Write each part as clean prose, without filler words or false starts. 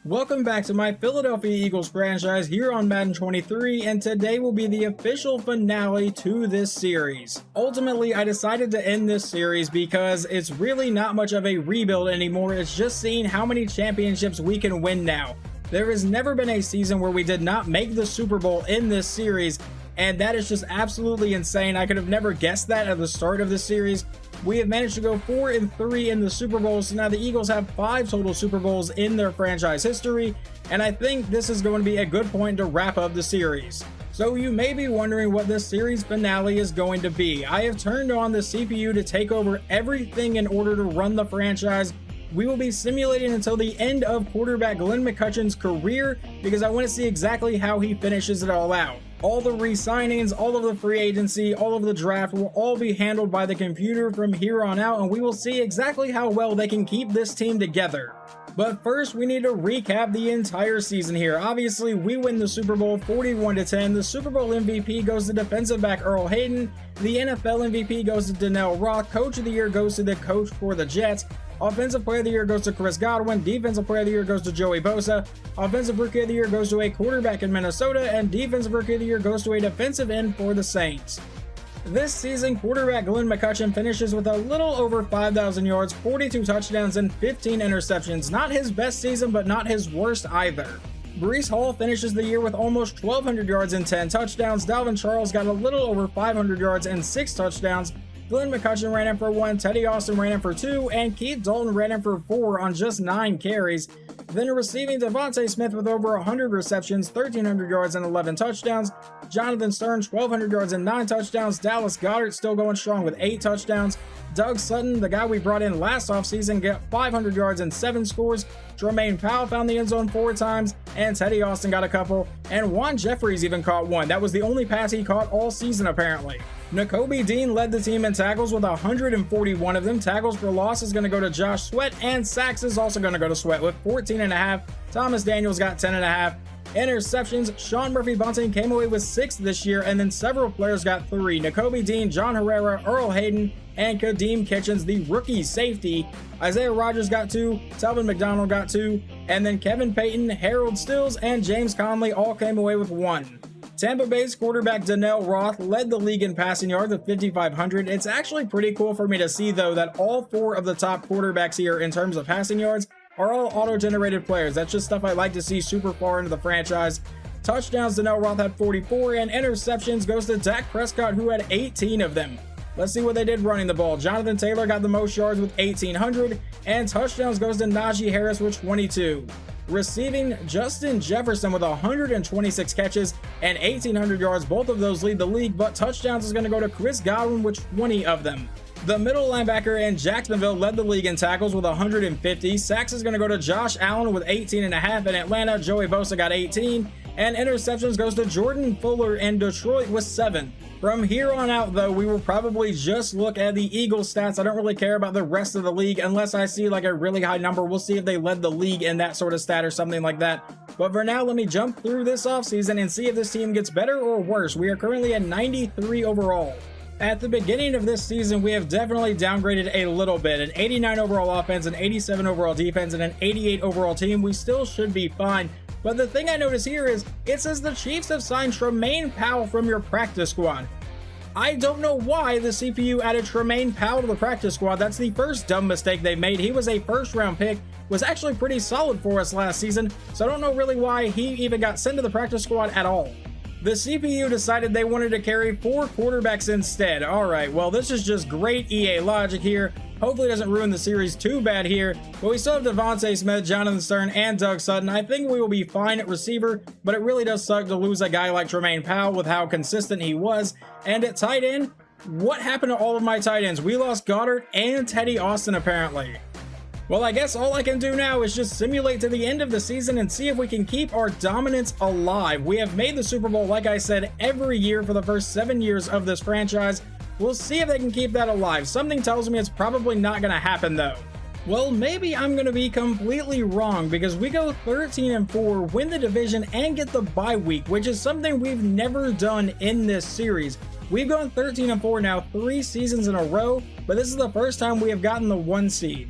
Welcome back to my Philadelphia Eagles franchise here on Madden 23, and today will be the official finale to this series. Ultimately, I decided to end this series because it's really not much of a rebuild anymore. It's just seeing how many championships we can win now. There has never been a season where we did not make the Super Bowl in this series, and that is just absolutely insane. I could have never guessed that at the start of this series. We have managed to go 4-3 in the Super Bowl, so now the Eagles have 5 total Super Bowls in their franchise history, and I think this is going to be a good point to wrap up the series. So you may be wondering what this series finale is going to be. I have turned on the CPU to take over everything in order to run the franchise. We will be simulating until the end of quarterback Glenn McCutcheon's career because I want to see exactly how he finishes it all out. All the re-signings, all of the free agency, all of the draft will all be handled by the computer from here on out, and we will see exactly how well they can keep this team together. But first, we need to recap the entire season here. Obviously, we win the Super Bowl 41-10. The Super Bowl MVP goes to defensive back Earl Hayden. The NFL MVP goes to Donnell Roth. Coach of the Year goes to the coach for the Jets. Offensive Player of the Year goes to Chris Godwin. Defensive Player of the Year goes to Joey Bosa. Offensive Rookie of the Year goes to a quarterback in Minnesota. And Defensive Rookie of the Year goes to a defensive end for the Saints. This season, quarterback Glenn McCutcheon finishes with a little over 5,000 yards, 42 touchdowns, and 15 interceptions. Not his best season, but not his worst either. Breece Hall finishes the year with almost 1,200 yards and 10 touchdowns. Dalvin Charles got a little over 500 yards and 6 touchdowns. Glenn McCutcheon ran in for 1, Teddy Austin ran in for 2, and Keith Dalton ran in for 4 on just 9 carries. Then receiving Devontae Smith with over 100 receptions, 1,300 yards, and 11 touchdowns. Jonathan Stern, 1,200 yards and 9 touchdowns. Dallas Goedert still going strong with 8 touchdowns. Doug Sutton, the guy we brought in last offseason, got 500 yards and 7 scores. Jermaine Powell found the end zone 4 times, and Teddy Austin got a couple. And Juan Jeffries even caught one. That was the only pass he caught all season, apparently. Nakobe Dean led the team in tackles with 141 of them. Tackles for loss is going to go to Josh Sweat, and sacks is also going to go to Sweat with 14.5. Thomas Daniels got 10.5. Interceptions, Sean Murphy-Bunting came away with 6 this year, and then several players got 3. Nakobe Dean, John Herrera, Earl Hayden, and Kadeem Kitchens, the rookie safety. Isaiah Rodgers got 2, Telvin McDonald got 2, and then Kevin Payton, Harold Stills, and James Conley all came away with 1. Tampa Bay's quarterback Donnell Roth led the league in passing yards with 5,500. It's actually pretty cool for me to see, though, that all 4 of the top quarterbacks here in terms of passing yards are all auto-generated players. That's just stuff I like to see super far into the franchise. Touchdowns, Donnell Roth had 44, and interceptions goes to Dak Prescott, who had 18 of them. Let's see what they did running the ball. Jonathan Taylor got the most yards with 1,800, and touchdowns goes to Najee Harris with 22. Receiving, Justin Jefferson with 126 catches and 1,800 yards. Both of those lead the league, but touchdowns is going to go to Chris Godwin with 20 of them. The middle linebacker in Jacksonville led the league in tackles with 150. Sacks is going to go to Josh Allen with 18.5. In Atlanta, Joey Bosa got 18. And interceptions goes to Jordan Fuller in Detroit with 7. From here on out, though, we will probably just look at the Eagles stats. I don't really care about the rest of the league unless I see like a really high number. We'll see if they led the league in that sort of stat or something like that. But for now, let me jump through this offseason and see if this team gets better or worse. We are currently at 93 overall. At the beginning of this season, we have definitely downgraded a little bit. An 89 overall offense, an 87 overall defense, and an 88 overall team. We still should be fine. But the thing I notice here is it says the Chiefs have signed Tremaine Powell from your practice squad. I don't know why the CPU added Tremaine Powell to the practice squad. That's the first dumb mistake they made. He was a first-round pick, was actually pretty solid for us last season, so I don't know really why he even got sent to the practice squad at all. The CPU decided they wanted to carry 4 quarterbacks instead. Alright, well this is just great EA logic here. Hopefully it doesn't ruin the series too bad here, but we still have Devontae Smith, Jonathan Stern, and Doug Sutton. I think we will be fine at receiver, but it really does suck to lose a guy like Tremaine Powell with how consistent he was. And at tight end, what happened to all of my tight ends? We lost Goddard and Teddy Austin apparently. Well, I guess all I can do now is just simulate to the end of the season and see if we can keep our dominance alive. We have made the Super Bowl, like I said, every year for the first 7 years of this franchise. We'll see if they can keep that alive. Something tells me it's probably not going to happen, though. Well, maybe I'm going to be completely wrong because we go 13-4, win the division, and get the bye week, which is something we've never done in this series. We've gone 13-4 now 3 seasons in a row, but this is the first time we have gotten the 1 seed.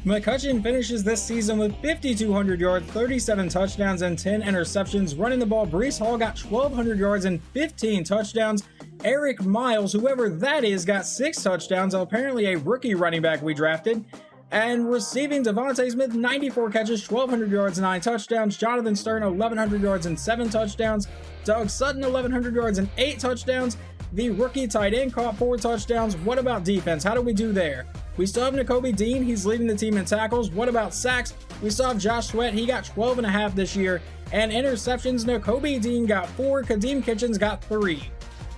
McCutchen finishes this season with 5,200 yards, 37 touchdowns, and 10 interceptions. Running the ball, Breece Hall got 1,200 yards and 15 touchdowns. Eric Miles, whoever that is, got 6 touchdowns, apparently a rookie running back we drafted. And receiving, Devontae Smith, 94 catches, 1,200 yards, 9 touchdowns. Jonathan Stern, 1,100 yards and 7 touchdowns. Doug Sutton, 1,100 yards and 8 touchdowns. The rookie tight end caught 4 touchdowns. What about defense? How do we do there? We still have Nakobe Dean. He's leading the team in tackles. What about sacks? We still have Josh Sweat. He got 12.5 this year. And interceptions, Nakobe Dean got 4. Kadeem Kitchens got 3.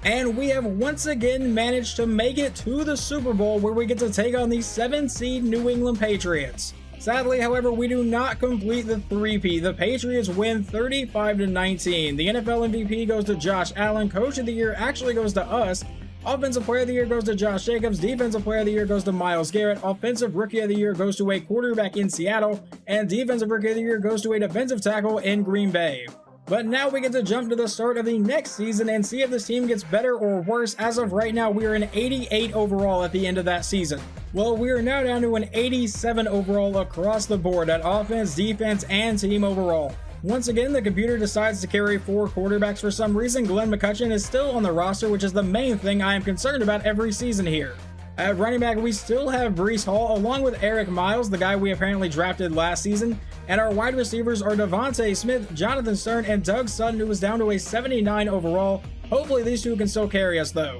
And we have once again managed to make it to the Super Bowl, where we get to take on the 7-seed New England Patriots. Sadly, however, we do not complete the three-peat. The Patriots win 35-19. The NFL MVP goes to Josh Allen. Coach of the Year actually goes to us. Offensive Player of the Year goes to Josh Jacobs. Defensive Player of the Year goes to Myles Garrett. Offensive Rookie of the Year goes to a quarterback in Seattle. And Defensive Rookie of the Year goes to a defensive tackle in Green Bay. But now we get to jump to the start of the next season and see if this team gets better or worse. As of right now, we are an 88 overall at the end of that season. Well, we are now down to an 87 overall across the board at offense, defense, and team overall. Once again, the computer decides to carry 4 quarterbacks for some reason. Glenn McCutchen is still on the roster, which is the main thing I am concerned about every season here. At running back, we still have Breece Hall, along with Eric Miles, the guy we apparently drafted last season. And our wide receivers are Devontae Smith, Jonathan Stern, and Doug Sutton, who is down to a 79 overall. Hopefully these two can still carry us, though.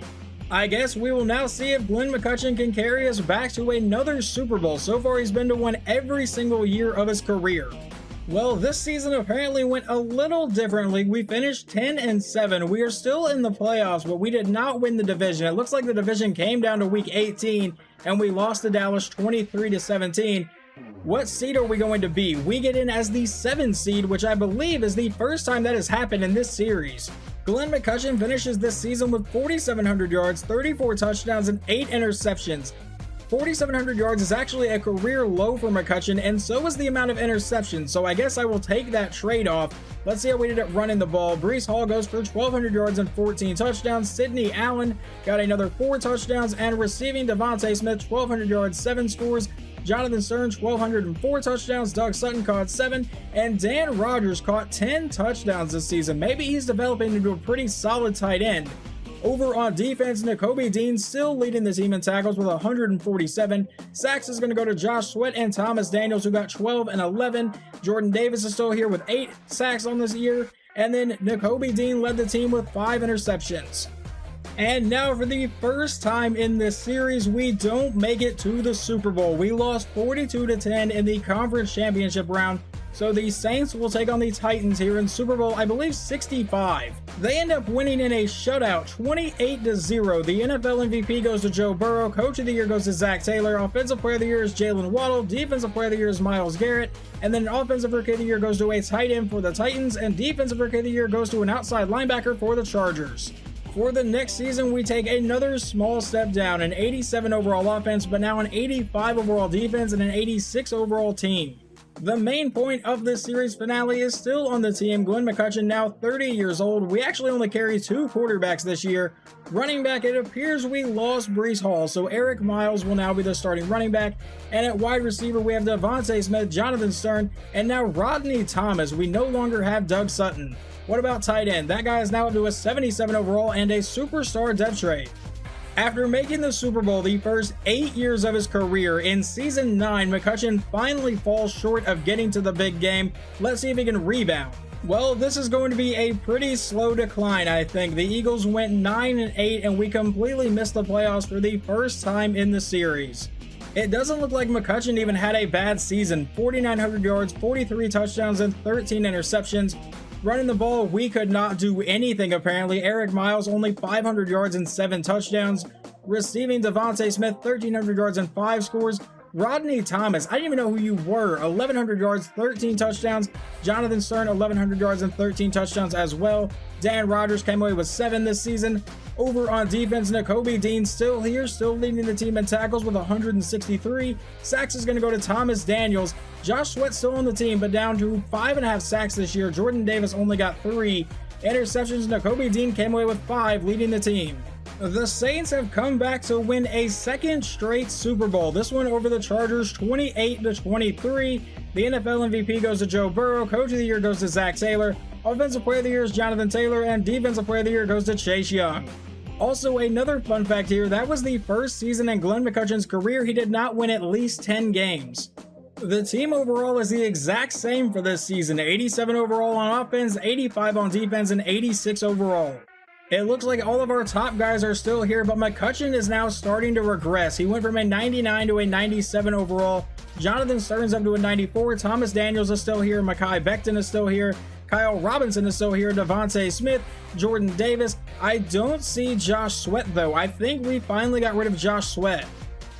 I guess we will now see if Glenn McCutchen can carry us back to another Super Bowl. So far, he's been to one every single year of his career. Well, this season apparently went a little differently. We finished 10-7. We are still in the playoffs, but we did not win the division. It looks like the division came down to week 18, and we lost to Dallas 23-17. What seed are we going to be? We get in as the 7th seed, which I believe is the first time that has happened in this series. Glenn McCutchen finishes this season with 4,700 yards, 34 touchdowns, and 8 interceptions. 4,700 yards is actually a career low for McCutchen, and so is the amount of interceptions, so I guess I will take that trade-off. Let's see how we did at running the ball. Breece Hall goes for 1,200 yards and 14 touchdowns. Sidney Allen got another 4 touchdowns, and receiving, Devontae Smith, 1,200 yards, 7 scores. Jonathan Stern, 1,204 touchdowns. Doug Sutton caught 7, and Dan Rogers caught 10 touchdowns this season. Maybe he's developing into a pretty solid tight end. Over on defense, Nakobe Dean still leading the team in tackles with 147. Sacks is going to go to Josh Sweat and Thomas Daniels, who got 12 and 11. Jordan Davis is still here with 8 sacks on this year. And then Nakobe Dean led the team with 5 interceptions. And now for the first time in this series, we don't make it to the Super Bowl. We lost 42-10 in the conference championship round. So the Saints will take on the Titans here in Super Bowl, I believe, 65. They end up winning in a shutout, 28-0. The NFL MVP goes to Joe Burrow. Coach of the Year goes to Zach Taylor. Offensive Player of the Year is Jalen Waddle. Defensive Player of the Year is Myles Garrett. And then Offensive Rookie of the Year goes to a tight end for the Titans. And Defensive Rookie of the Year goes to an outside linebacker for the Chargers. For the next season, we take another small step down, an 87 overall offense, but now an 85 overall defense and an 86 overall team. The main point of this series finale is still on the team. Glenn McCutchen, now 30 years old. We actually only carry 2 quarterbacks this year. Running back, it appears we lost Breece Hall, so Eric Miles will now be the starting running back. And at wide receiver, we have Devontae Smith, Jonathan Stern, and now Rodney Thomas. We no longer have Doug Sutton. What about tight end? That guy is now up to a 77 overall and a superstar depth trade. After making the Super Bowl the first 8 years of his career, in Season 9, McCutchen finally falls short of getting to the big game. Let's see if he can rebound. Well, this is going to be a pretty slow decline, I think. The Eagles went 9-8, and we completely missed the playoffs for the first time in the series. It doesn't look like McCutchen even had a bad season. 4,900 yards, 43 touchdowns, and 13 interceptions. Running the ball, we could not do anything apparently. Eric Miles, only 500 yards and 7 touchdowns. Receiving, Devontae Smith, 1,300 yards and 5 scores. Rodney Thomas, I didn't even know who you were. 1,100 yards, 13 touchdowns. Jonathan Stern, 1,100 yards and 13 touchdowns as well. Dan Rogers came away with 7 this season. Over on defense, Nakobe Dean still here, still leading the team in tackles with 163. Sacks is going to go to Thomas Daniels. Josh Sweat still on the team, but down to 5.5 sacks this year. Jordan Davis only got 3. Interceptions, Nakobe Dean came away with 5, leading the team. The Saints have come back to win a second straight Super Bowl. This one over the Chargers 28-23. The NFL MVP goes to Joe Burrow. Coach of the Year goes to Zach Taylor. Offensive Player of the Year is Jonathan Taylor. And Defensive Player of the Year goes to Chase Young. Also, another fun fact here, that was the first season in Glenn McCutcheon's career he did not win at least 10 games. The team overall is the exact same for this season. 87 overall on offense, 85 on defense, and 86 overall. It looks like all of our top guys are still here, but McCutcheon is now starting to regress. He went from a 99 to a 97 overall. Jonathan Stearns up to a 94. Thomas Daniels is still here. Mekhi Becton is still here. Kyle Robinson is still here. Devontae Smith, Jordan Davis. I don't see Josh Sweat though. I think we finally got rid of Josh Sweat.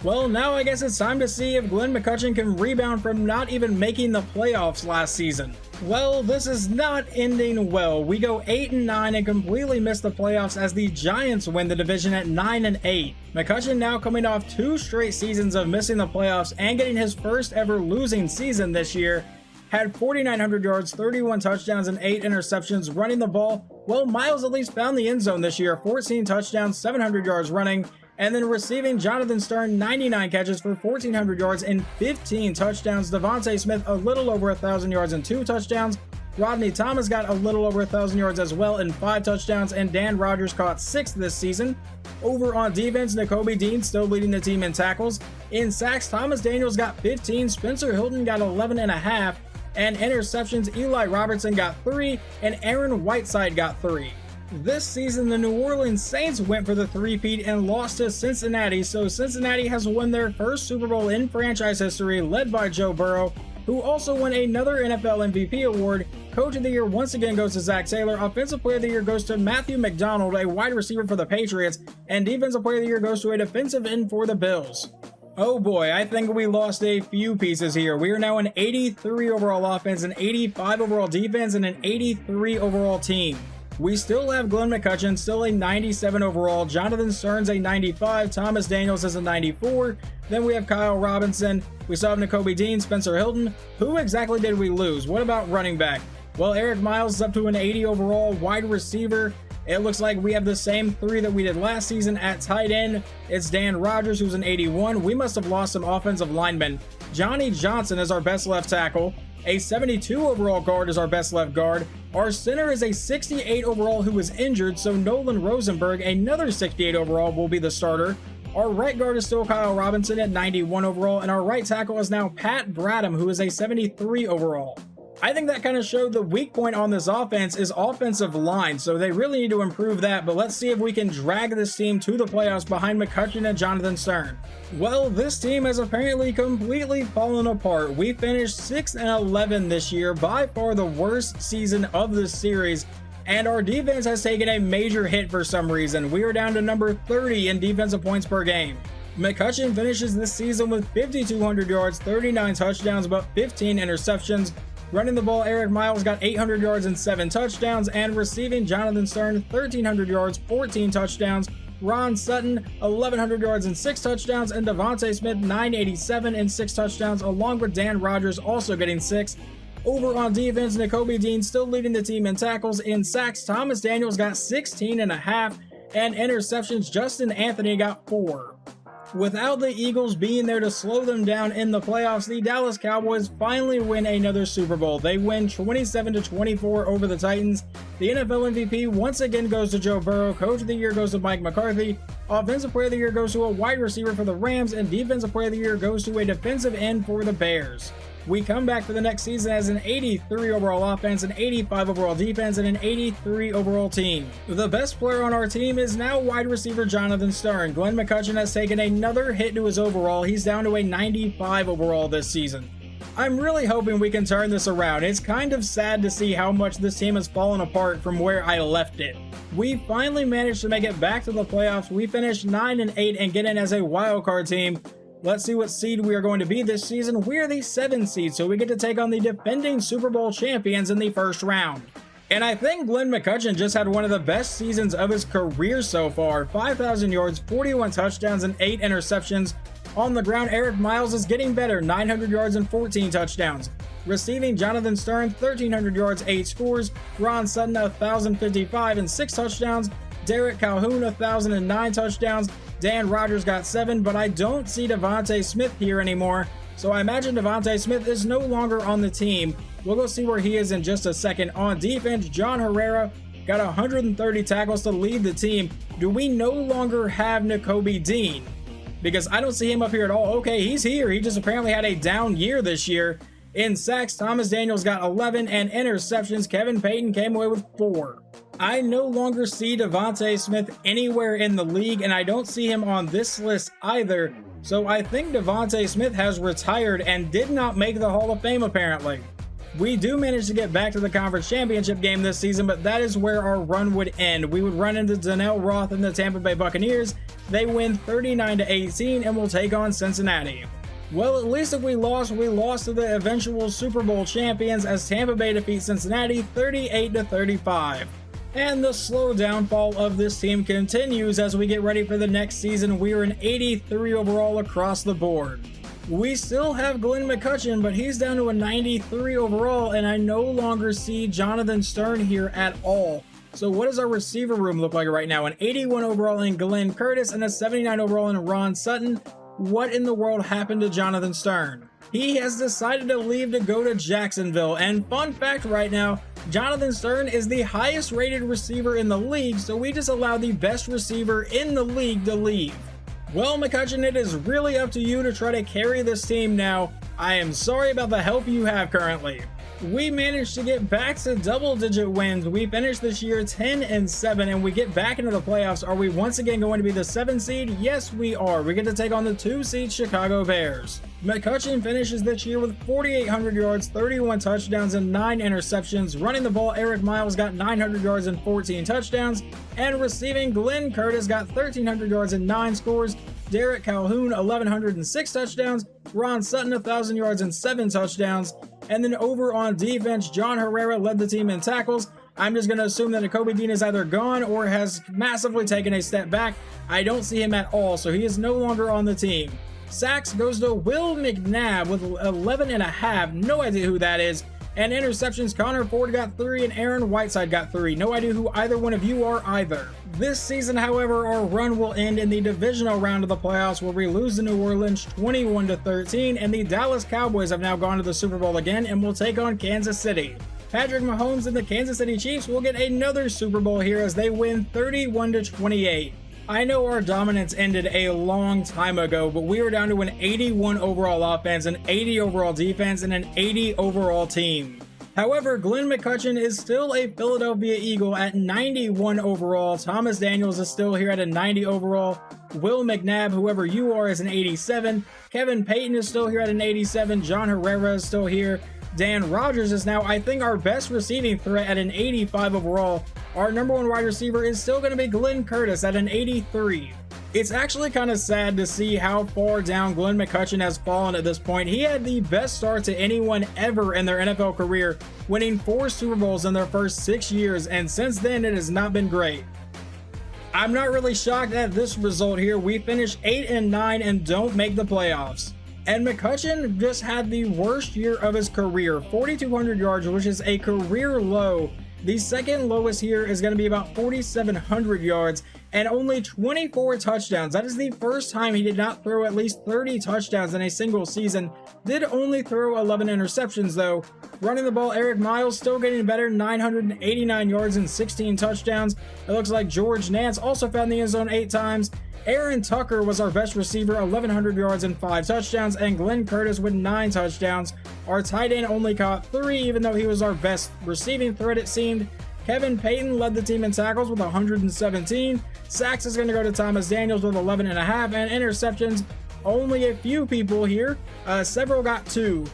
Well, now I guess it's time to see if Glenn McCutcheon can rebound from not even making the playoffs last season. Well, this is not ending well. We go 8-9 and completely miss the playoffs as the Giants win the division at 9-8. McCutcheon now coming off 2 straight seasons of missing the playoffs and getting his first ever losing season this year. Had 4,900 yards, 31 touchdowns, and 8 interceptions running the ball. Well, Miles at least found the end zone this year, 14 touchdowns, 700 yards running. And then receiving, Jonathan Stern, 99 catches for 1,400 yards and 15 touchdowns. Devontae Smith, a little over 1,000 yards and 2 touchdowns. Rodney Thomas got a little over 1,000 yards as well and 5 touchdowns. And Dan Rogers caught 6 this season. Over on defense, Nakobe Dean still leading the team in tackles. In sacks, Thomas Daniels got 15. Spencer Hilton got 11.5. And interceptions, Eli Robertson got 3. And Aaron Whiteside got 3. This season, the New Orleans Saints went for the three-peat and lost to Cincinnati, so Cincinnati has won their first Super Bowl in franchise history, led by Joe Burrow, who also won another NFL MVP award. Coach of the Year once again goes to Zach Taylor. Offensive Player of the Year goes to Matthew McDonald, a wide receiver for the Patriots, and Defensive Player of the Year goes to a defensive end for the Bills. Oh boy, I think we lost a few pieces here. We are now an 83 overall offense, an 85 overall defense, and an 83 overall team. We still have Glenn McCutcheon, still a 97 overall, Jonathan Stearns a 95, Thomas Daniels is a 94, then we have Kyle Robinson, we still have Nakobe Dean, Spencer Hilton. Who exactly did we lose? What about running back? Well, Eric Miles is up to an 80 overall, wide receiver. It looks like we have the same 3 that we did last season at tight end. It's Dan Rogers, who's an 81. We must have lost some offensive linemen. Johnny Johnson is our best left tackle. A 72 overall guard is our best left guard. Our center is a 68 overall who was injured, so Nolan Rosenberg, another 68 overall, will be the starter. Our right guard is still Kyle Robinson at 91 overall, and our right tackle is now Pat Bradham, who is a 73 overall. I think that kind of showed the weak point on this offense is offensive line, so they really need to improve that, but let's see if we can drag this team to the playoffs behind McCutcheon and Jonathan Stern. Well, this team has apparently completely fallen apart. We finished 6-11 this year, by far the worst season of the series, and our defense has taken a major hit for some reason. We are down to number 30 in defensive points per game. McCutcheon finishes this season with 5,200 yards, 39 touchdowns, but 15 interceptions. Running the ball, Eric Miles got 800 yards and 7 touchdowns, and receiving, Jonathan Stern, 1,300 yards, 14 touchdowns. Ron Sutton, 1,100 yards and 6 touchdowns, and Devontae Smith, 987 and 6 touchdowns, along with Dan Rogers also getting 6. Over on defense, Nakobe Dean still leading the team in tackles. In sacks, Thomas Daniels got 16.5, and interceptions, Justin Anthony got 4. Without the Eagles being there to slow them down in the playoffs, the Dallas Cowboys finally win another Super Bowl. They win 27-24 over the Titans. The NFL MVP once again goes to Joe Burrow. Coach of the Year goes to Mike McCarthy. Offensive Player of the Year goes to a wide receiver for the Rams, and Defensive Player of the Year goes to a defensive end for the Bears. We come back for the next season as an 83 overall offense, an 85 overall defense, and an 83 overall team. The best player on our team is now wide receiver Jonathan Stern. Glenn McCutcheon has taken another hit to his overall. He's down to a 95 overall this season. I'm really hoping we can turn this around. It's kind of sad to see how much this team has fallen apart from where I left it. We finally managed to make it back to the playoffs. We finished 9-8 and get in as a wildcard team. Let's see what seed we are going to be this season. We are the 7th seed, so we get to take on the defending Super Bowl champions in the first round. And I think Glenn McCutcheon just had one of the best seasons of his career so far. 5,000 yards, 41 touchdowns, and 8 interceptions. On the ground, Eric Miles is getting better, 900 yards and 14 touchdowns. Receiving, Jonathan Stern, 1,300 yards, 8 scores. Ron Sutton, 1,055 and 6 touchdowns. Derek Calhoun, 1,009 touchdowns. Dan Rogers got 7, but I don't see Devontae Smith here anymore. So I imagine Devontae Smith is no longer on the team. We'll go see where he is in just a second. On defense, John Herrera got 130 tackles to lead the team. Do we no longer have Nakobe Dean? Because I don't see him up here at all. Okay, he's here. He just apparently had a down year this year. In sacks, Thomas Daniels got 11, and interceptions, Kevin Payton came away with 4. I no longer see Devontae Smith anywhere in the league, and I don't see him on this list either. So I think Devontae Smith has retired and did not make the Hall of Fame apparently. We do manage to get back to the conference championship game this season, but that is where our run would end. We would run into Donnell Roth and the Tampa Bay Buccaneers. They win 39-18 and will take on Cincinnati. Well, at least if we lost to the eventual Super Bowl champions as Tampa Bay defeats Cincinnati 38-35. And the slow downfall of this team continues as we get ready for the next season. We are an 83 overall across the board. We still have Glenn McCutcheon, but he's down to a 93 overall, and I no longer see Jonathan Stern here at all. So what does our receiver room look like right now? An 81 overall in Glenn Curtis and a 79 overall in Ron Sutton. What in the world happened to Jonathan Stern? He has decided to leave to go to Jacksonville, and fun fact right now, Jonathan Stern is the highest rated receiver in the league, so we just allowed the best receiver in the league to leave. Well, McCutcheon, it is really up to you to try to carry this team now. I am sorry about the help you have currently. We managed to get back to double-digit wins. We finished this year 10-7, and we get back into the playoffs. Are we once again going to be the 7 seed? Yes, we are. We get to take on the 2 seed Chicago Bears. McCutcheon finishes this year with 4,800 yards, 31 touchdowns, and 9 interceptions. Running the ball, Eric Miles got 900 yards and 14 touchdowns. And receiving, Glenn Curtis got 1,300 yards and 9 scores. Derek Calhoun, 1,106 touchdowns. Ron Sutton, 1,000 yards and 7 touchdowns. And then over on defense, John Herrera led the team in tackles. I'm just going to assume that Nakobe Dean is either gone or has massively taken a step back. I don't see him at all, so he is no longer on the team. Sacks goes to Will McNabb with 11.5. No idea who that is. And interceptions, Connor Ford got 3 and Aaron Whiteside got 3. No idea who either one of you are either. This season, however, our run will end in the divisional round of the playoffs where we lose to New Orleans 21-13, and the Dallas Cowboys have now gone to the Super Bowl again and will take on Kansas City. Patrick Mahomes and the Kansas City Chiefs will get another Super Bowl here as they win 31-28. I know our dominance ended a long time ago, but we were down to an 81 overall offense, an 80 overall defense, and an 80 overall team. However, Glenn McCutcheon is still a Philadelphia Eagle at 91 overall. Thomas Daniels is still here at a 90 overall. Will McNabb, whoever you are, is an 87. Kevin Payton is still here at an 87. John Herrera is still here. Dan Rogers is now, I think, our best receiving threat at an 85 overall. Our number 1 wide receiver is still going to be Glenn Curtis at an 83. It's actually kind of sad to see how far down Glenn McCutcheon has fallen at this point. He had the best start to anyone ever in their NFL career, winning 4 Super Bowls in their first 6 years, and since then it has not been great. I'm not really shocked at this result here. We finish 8-9 and don't make the playoffs. And McCutcheon just had the worst year of his career, 4,200 yards, which is a career low. The second lowest here is going to be about 4,700 yards and only 24 touchdowns. That is the first time he did not throw at least 30 touchdowns in a single season. Did only throw 11 interceptions though. Running the ball, Eric Miles still getting better, 989 yards and 16 touchdowns. It looks like George Nance also found the end zone 8 times. Aaron Tucker was our best receiver, 1,100 yards and 5 touchdowns, and Glenn Curtis with 9 touchdowns. Our tight end only caught 3, even though he was our best receiving threat, it seemed. Kevin Payton led the team in tackles with 117. Sacks is going to go to Thomas Daniels with 11.5, and interceptions, only a few people here. Several got 2.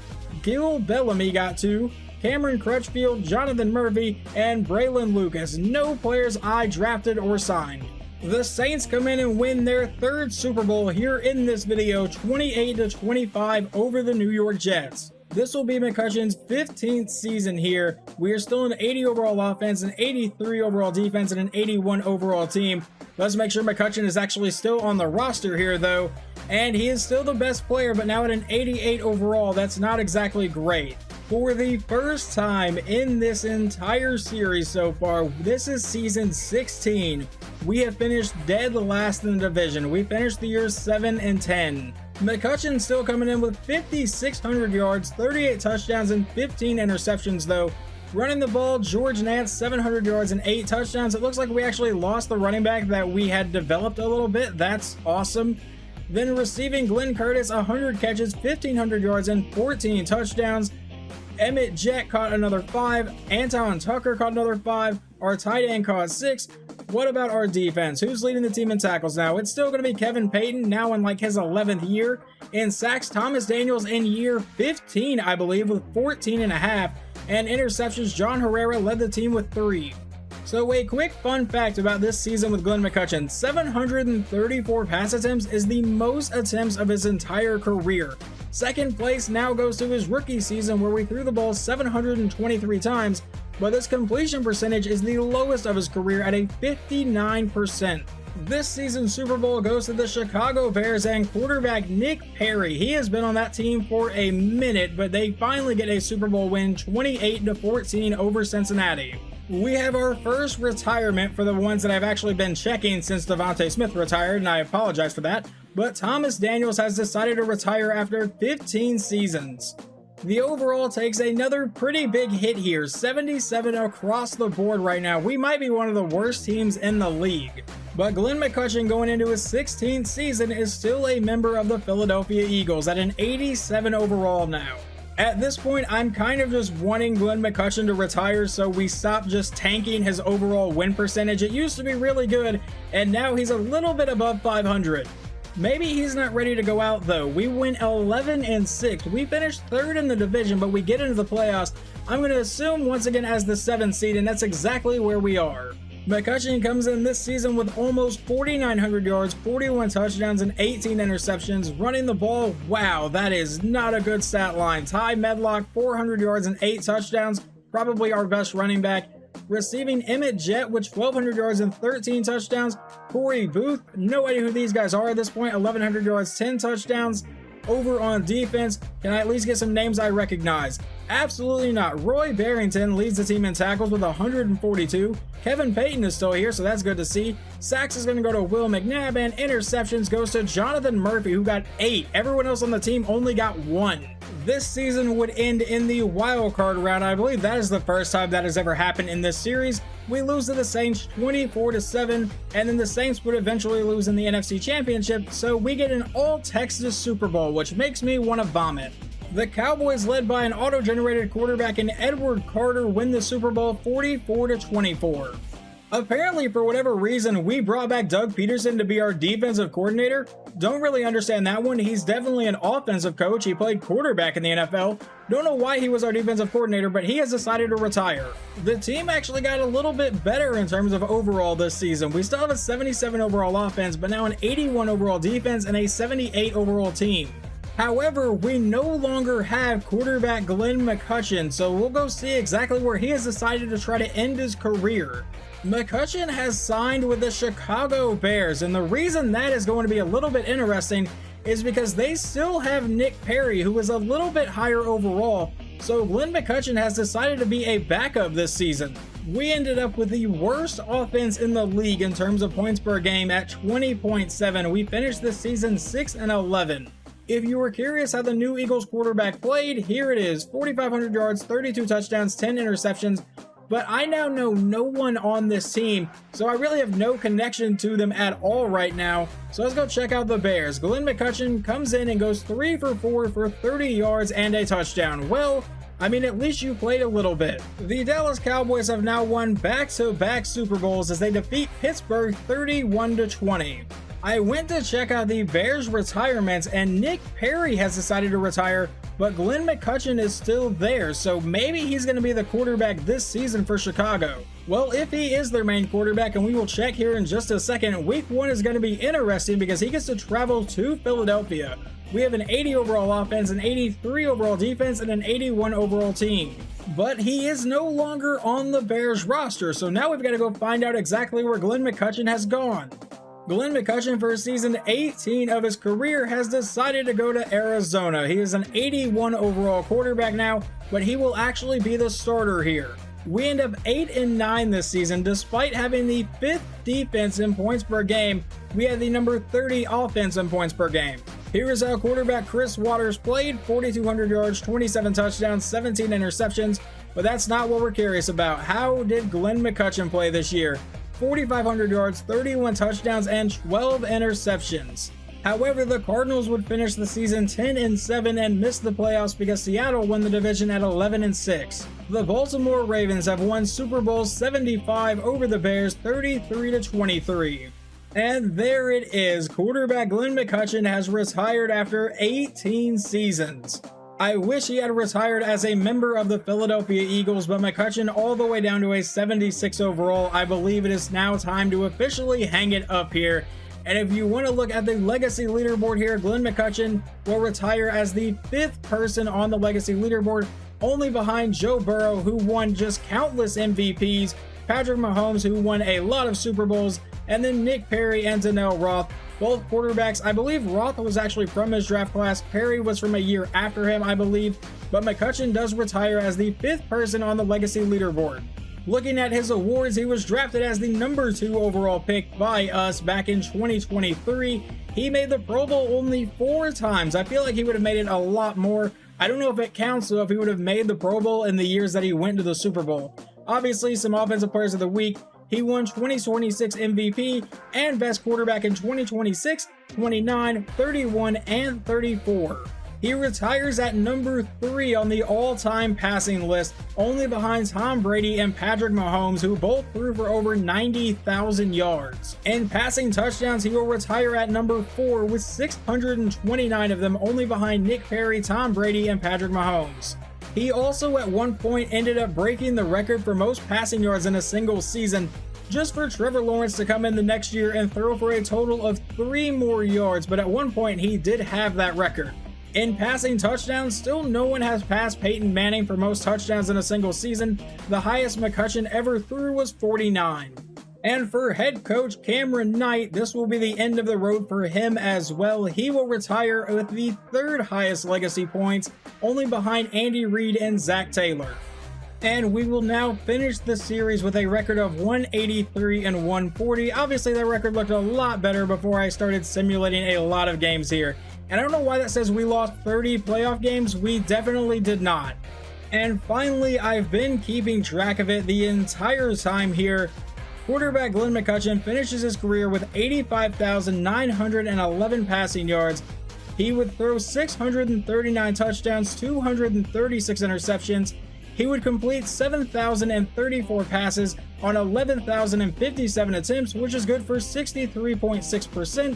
Gil Bellamy got 2. Cameron Crutchfield, Jonathan Murphy, and Braylon Lucas. No players I drafted or signed. The Saints come in and win their 3rd Super Bowl here in this video, 28-25 over the New York Jets. This will be McCutcheon's 15th season here. We are still an 80 overall offense, an 83 overall defense, and an 81 overall team. Let's make sure McCutcheon is actually still on the roster here though, and he is still the best player, but now at an 88 overall. That's not exactly great. For the first time in this entire series so far, this is season 16, we have finished dead last in the division. We finished the year 7-10. McCutcheon still coming in with 5,600 yards, 38 touchdowns, and 15 interceptions though. Running the ball, George Nance, 700 yards and 8 touchdowns. It looks like we actually lost the running back that we had developed a little bit. That's awesome. Then receiving, Glenn Curtis, 100 catches, 1,500 yards, and 14 touchdowns. Emmett Jett caught another 5. Anton Tucker caught another 5. Our tight end caught 6. What about our defense? Who's leading the team in tackles now? It's still going to be Kevin Payton, now in like his 11th year. In sacks, Thomas Daniels in year 15, I believe, with 14.5. And interceptions, John Herrera led the team with 3. So a quick fun fact about this season with Glenn McCutcheon, 734 pass attempts is the most attempts of his entire career. Second place now goes to his rookie season where we threw the ball 723 times, but this completion percentage is the lowest of his career at a 59%. This season's Super Bowl goes to the Chicago Bears and quarterback Nick Perry. He has been on that team for a minute, but they finally get a Super Bowl win, 28-14 over Cincinnati. We have our first retirement for the ones that I've actually been checking since Devontae Smith retired, and I apologize for that, but Thomas Daniels has decided to retire after 15 seasons. The overall takes another pretty big hit here, 77 across the board right now. We might be one of the worst teams in the league. But Glenn McCutcheon going into his 16th season is still a member of the Philadelphia Eagles at an 87 overall now. At this point, I'm kind of just wanting Glenn McCutcheon to retire so we stop just tanking his overall win percentage. It used to be really good, and now he's a little bit above 500. Maybe he's not ready to go out though. We went 11-6. We finished 3rd in the division, but we get into the playoffs. I'm going to assume once again as the 7th seed, and that's exactly where we are. McCutcheon comes in this season with almost 4,900 yards, 41 touchdowns, and 18 interceptions. Running the ball, wow, that is not a good stat line. Ty Medlock, 400 yards and 8 touchdowns, probably our best running back. Receiving, Emmett Jett with 1,200 yards and 13 touchdowns. Corey Booth, no idea who these guys are at this point, 1,100 yards, 10 touchdowns. Over on defense, can I at least get some names I recognize? Absolutely not. Roy Barrington leads the team in tackles with 142. Kevin Payton is still here, so that's good to see. Sacks is going to go to Will McNabb, and interceptions goes to Jonathan Murphy, who got 8. Everyone else on the team only got 1. This season would end in the wild card round. I believe that is the first time that has ever happened in this series. We lose to the Saints 24-7, and then the Saints would eventually lose in the NFC Championship, so we get an all-Texas Super Bowl, which makes me want to vomit. The Cowboys, led by an auto-generated quarterback in Edward Carter, win the Super Bowl 44-24. Apparently, for whatever reason, we brought back Doug Peterson to be our defensive coordinator. Don't really understand that one. He's definitely an offensive coach. He played quarterback in the NFL. Don't know why he was our defensive coordinator, but he has decided to retire. The team actually got a little bit better in terms of overall this season. We still have a 77 overall offense, but now an 81 overall defense and a 78 overall team. However, we no longer have quarterback Glenn McCutcheon, so we'll go see exactly where he has decided to try to end his career. McCutcheon has signed with the Chicago Bears, and the reason that is going to be a little bit interesting is because they still have Nick Perry, who is a little bit higher overall, so Glenn McCutcheon has decided to be a backup this season. We ended up with the worst offense in the league in terms of points per game at 20.7. We finished this season 6-11. If you were curious how the new Eagles quarterback played, here it is. 4,500 yards, 32 touchdowns, 10 interceptions. But I now know no one on this team, so I really have no connection to them at all right now. So let's go check out the Bears. Glenn McCutcheon comes in and goes 3 for 4 for 30 yards and a touchdown. Well, I mean, at least you played a little bit. The Dallas Cowboys have now won back-to-back Super Bowls as they defeat Pittsburgh 31-20. I went to check out the Bears' retirements, and Nick Perry has decided to retire, but Glenn McCutcheon is still there, so maybe he's going to be the quarterback this season for Chicago. Well, if he is their main quarterback, and we will check here in just a second, week 1 is going to be interesting because he gets to travel to Philadelphia. We have an 80 overall offense, an 83 overall defense, and an 81 overall team. But he is no longer on the Bears roster, so now we've got to go find out exactly where Glenn McCutcheon has gone. Glenn McCutcheon, for season 18 of his career, has decided to go to Arizona. He is an 81 overall quarterback now, but he will actually be the starter here. We end up 8-9 this season. Despite having the 5th defense in points per game, we had the number 30 offense in points per game. Here is how quarterback Chris Waters played: 4,200 yards, 27 touchdowns, 17 interceptions. But that's not what we're curious about. How did Glenn McCutcheon play this year? 4,500 yards, 31 touchdowns, and 12 interceptions. However, the Cardinals would finish the season 10-7 and miss the playoffs because Seattle won the division at 11-6. The Baltimore Ravens have won Super Bowl 75 over the Bears, 33-23. And there it is. Quarterback Glenn McCutcheon has retired after 18 seasons. I wish he had retired as a member of the Philadelphia Eagles, but McCutcheon all the way down to a 76 overall. I believe it is now time to officially hang it up here. And if you want to look at the legacy leaderboard here, Glenn McCutcheon will retire as the 5th person on the legacy leaderboard, only behind Joe Burrow, who won just countless MVPs, Patrick Mahomes, who won a lot of Super Bowls, and then Nick Perry and Donnell Roth, both quarterbacks. I believe Roth was actually from his draft class. Perry was from a year after him, I believe, but McCutcheon does retire as the 5th person on the legacy leaderboard. Looking at his awards, he was drafted as the number 2 overall pick by us back in 2023. He made the Pro Bowl only 4 times. I feel like he would have made it a lot more. I don't know if it counts though if he would have made the Pro Bowl in the years that he went to the Super Bowl. Obviously, some Offensive Players of the Week. He won 2026 MVP and Best Quarterback in 2026, 29, 31, and 34. He retires at number 3 on the all-time passing list, only behind Tom Brady and Patrick Mahomes, who both threw for over 90,000 yards. In passing touchdowns, he will retire at number 4 with 629 of them, only behind Nick Perry, Tom Brady, and Patrick Mahomes. He also at one point ended up breaking the record for most passing yards in a single season, just for Trevor Lawrence to come in the next year and throw for a total of 3 more yards, but at one point he did have that record. In passing touchdowns, still no one has passed Peyton Manning for most touchdowns in a single season. The highest McCutcheon ever threw was 49. And for head coach Cameron Knight, this will be the end of the road for him as well. He will retire with the 3rd highest legacy points, only behind Andy Reid and Zach Taylor. And we will now finish the series with a record of 183 and 140. Obviously, that record looked a lot better before I started simulating a lot of games here. And I don't know why that says we lost 30 playoff games. We definitely did not. And finally, I've been keeping track of it the entire time here. Quarterback Glenn McCutcheon finishes his career with 85,911 passing yards. He would throw 639 touchdowns, 236 interceptions. He would complete 7,034 passes on 11,057 attempts, which is good for 63.6%.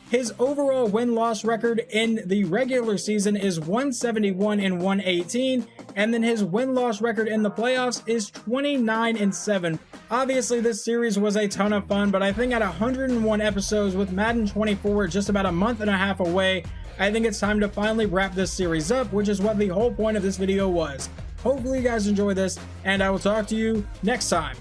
His overall win-loss record in the regular season is 171 and 118, and then his win-loss record in the playoffs is 29-7. Obviously, this series was a ton of fun, but I think at 101 episodes with Madden 24 just about a month and a half away, I think it's time to finally wrap this series up, which is what the whole point of this video was. Hopefully you guys enjoy this, and I will talk to you next time.